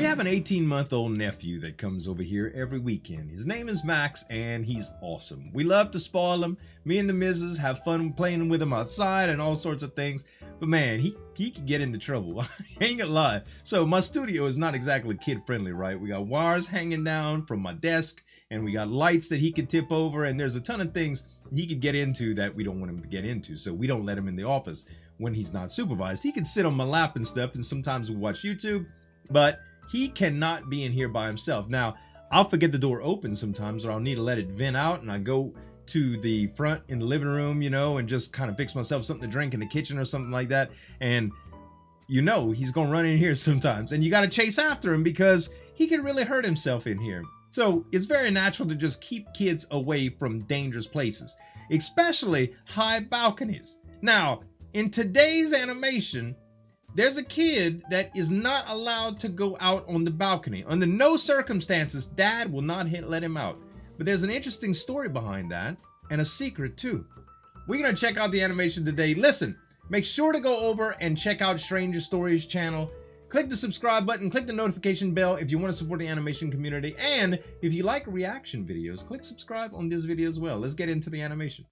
have an 18-month-old nephew that comes over here every weekend. His name is Max, and he's awesome. We love to spoil him. Me and the missus have fun playing with him outside and all sorts of things. But man, he can get into trouble. I ain't gonna lie. So my studio is not exactly kid-friendly, right? We got wires hanging down from my desk, and we got lights that he could tip over, and there's a ton of things he could get into that we don't want him to get into. So we don't let him in the office when he's not supervised. He can sit on my lap and stuff, and sometimes we watch YouTube, but he cannot be in here by himself. Now, I'll forget the door open sometimes, or I'll need to let it vent out, and I go to the front in the living room, you know, and just kind of fix myself something to drink in the kitchen or something like that. And you know, he's gonna run in here sometimes, and you gotta chase after him because he can really hurt himself in here. So it's very natural to just keep kids away from dangerous places, especially high balconies. Now, in today's animation, there's a kid that is not allowed to go out on the balcony. Under no circumstances, Dad will not let him out. But there's an interesting story behind that, and a secret too. We're gonna check out the animation today. Listen, make sure to go over and check out Stranger Stories channel. Click the subscribe button, click the notification bell if you want to support the animation community. And if you like reaction videos, click subscribe on this video as well. Let's get into the animation.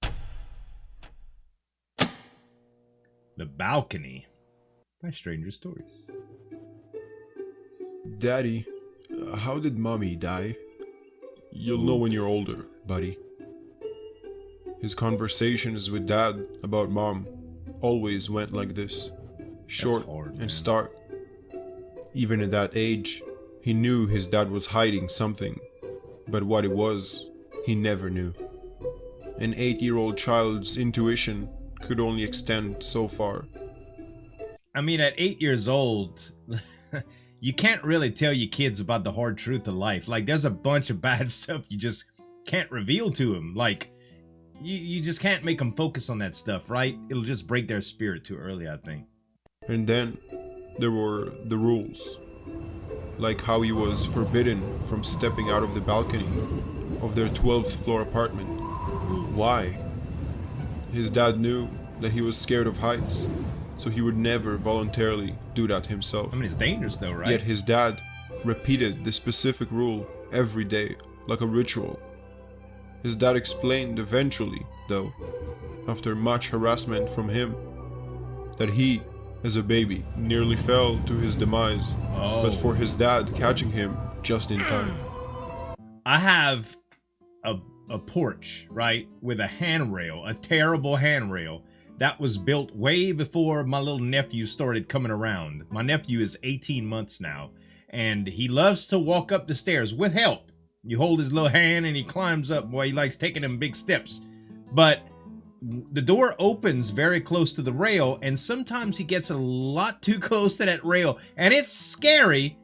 The Balcony by Stranger Stories. Daddy, how did Mommy die? You'll know when you're older, buddy. His conversations with Dad about Mom always went like this. Short and stark. Even at that age, he knew his dad was hiding something, but what it was, he never knew. An 8-year-old child's intuition could only extend so far. I mean, at 8 years old, you can't really tell your kids about the hard truth of life. Like, there's a bunch of bad stuff you just can't reveal to them. Like, you just can't make them focus on that stuff, right? It'll just break their spirit too early, I think. And then there were the rules. Like how he was forbidden from stepping out of the balcony of their 12th floor apartment. Why? His dad knew that he was scared of heights, so he would never voluntarily do that himself. I mean, it's dangerous though, right? Yet his dad repeated the specific rule every day, like a ritual. His dad explained eventually, though, after much harassment from him, that he, as a baby, nearly fell to his demise, but for his dad catching him just in time. I have a porch, right, with a handrail, a terrible handrail that was built way before my little nephew started coming around. My nephew is 18 months now, and he loves to walk up the stairs with help. You hold his little hand and he climbs up. Boy, he likes taking them big steps. But the door opens very close to the rail, and sometimes he gets a lot too close to that rail, and it's scary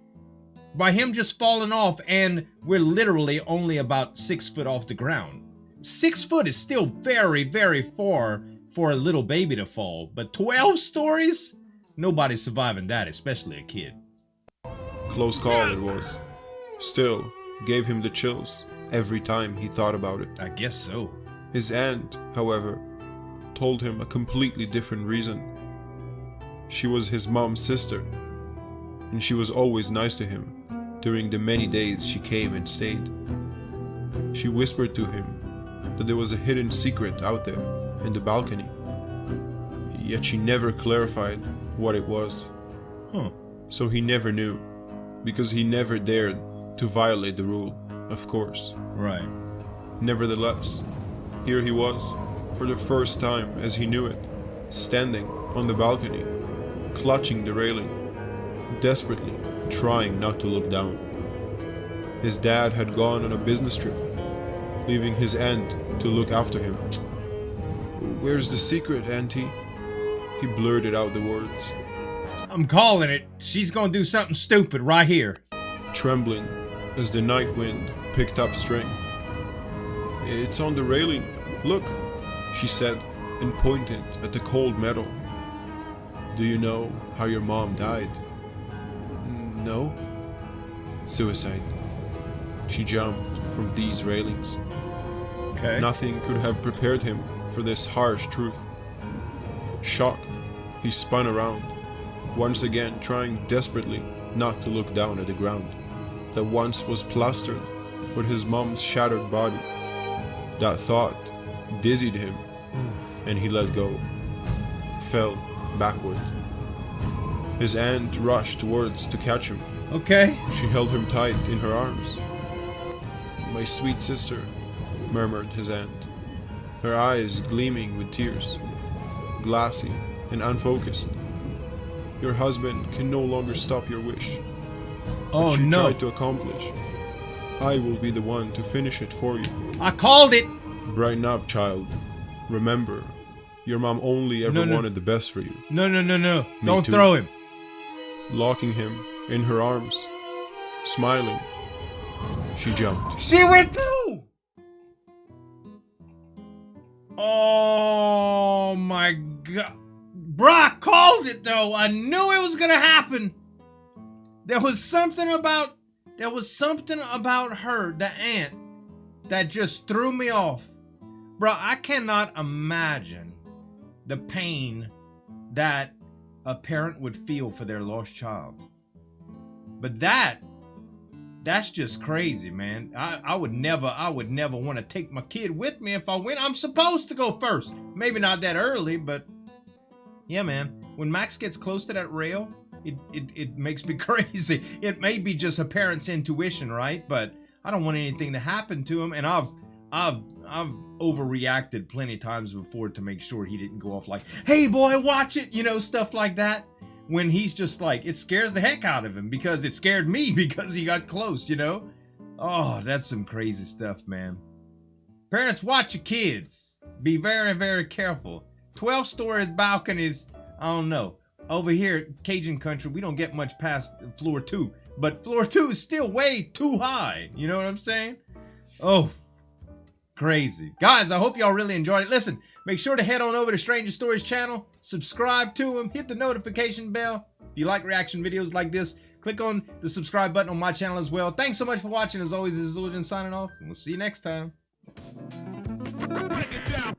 by him just falling off, and we're literally only about 6 foot off the ground. 6 foot is still very, very far for a little baby to fall, but 12 stories? Nobody's surviving that, especially a kid. Close call it was. Still, gave him the chills every time he thought about it. I guess so. His aunt, however, told him a completely different reason. She was his mom's sister, and she was always nice to him during the many days she came and stayed. She whispered to him that there was a hidden secret out there in the balcony, yet she never clarified what it was. So he never knew, because he never dared to violate the rule, of course. Right. Nevertheless, here he was, for the first time as he knew it, standing on the balcony, clutching the railing, desperately trying not to look down. His dad had gone on a business trip, leaving his aunt to look after him. "Where's the secret, Auntie?" He blurted out the words. I'm calling it. She's gonna do something stupid right here. Trembling as the night wind picked up strength. "It's on the railing, look," she said, and pointed at the cold metal. "Do you know how your mom died?" "No." "Suicide. She jumped from these railings." Okay. Nothing could have prepared him for this harsh truth. Shocked, he spun around, once again trying desperately not to look down at the ground that once was plastered with his mom's shattered body. That thought dizzied him, and he let go, fell backwards. His aunt rushed towards to catch him. Okay. She held him tight in her arms. "My sweet sister," murmured his aunt, her eyes gleaming with tears, glassy and unfocused. "Your husband can no longer stop your wish. Oh What you no. tried to accomplish, I will be the one to finish it for you. I called it. Brighten up, child. Remember, your mom only ever wanted the best for you." No. Me Don't too. throw him. Locking him in her arms, smiling, she jumped. She went through. Oh my God. Bruh, I called it though. I knew it was gonna happen. There was something about her, the aunt, that just threw me off. Bruh, I cannot imagine the pain that a parent would feel for their lost child. But that's just crazy, man. I would never want to take my kid with me if I went. I'm supposed to go first. Maybe not that early, but yeah, man. When Max gets close to that rail, it makes me crazy. It may be just a parent's intuition, right? But I don't want anything to happen to him, and I've overreacted plenty of times before to make sure he didn't go off like, "Hey boy, watch it," stuff like that. When he's just like, it scares the heck out of him because it scared me because he got close, Oh, that's some crazy stuff, man. Parents, watch your kids. Be very, very careful. 12-story balconies, I don't know. Over here, Cajun country, we don't get much past floor 2. But floor 2 is still way too high. You know what I'm saying? Oh, crazy. Guys, I hope y'all really enjoyed it. Listen, make sure to head on over to Stranger Stories channel. Subscribe to him. Hit the notification bell. If you like reaction videos like this, click on the subscribe button on my channel as well. Thanks so much for watching. As always, this is Zueljin signing off. And we'll see you next time. Break it down.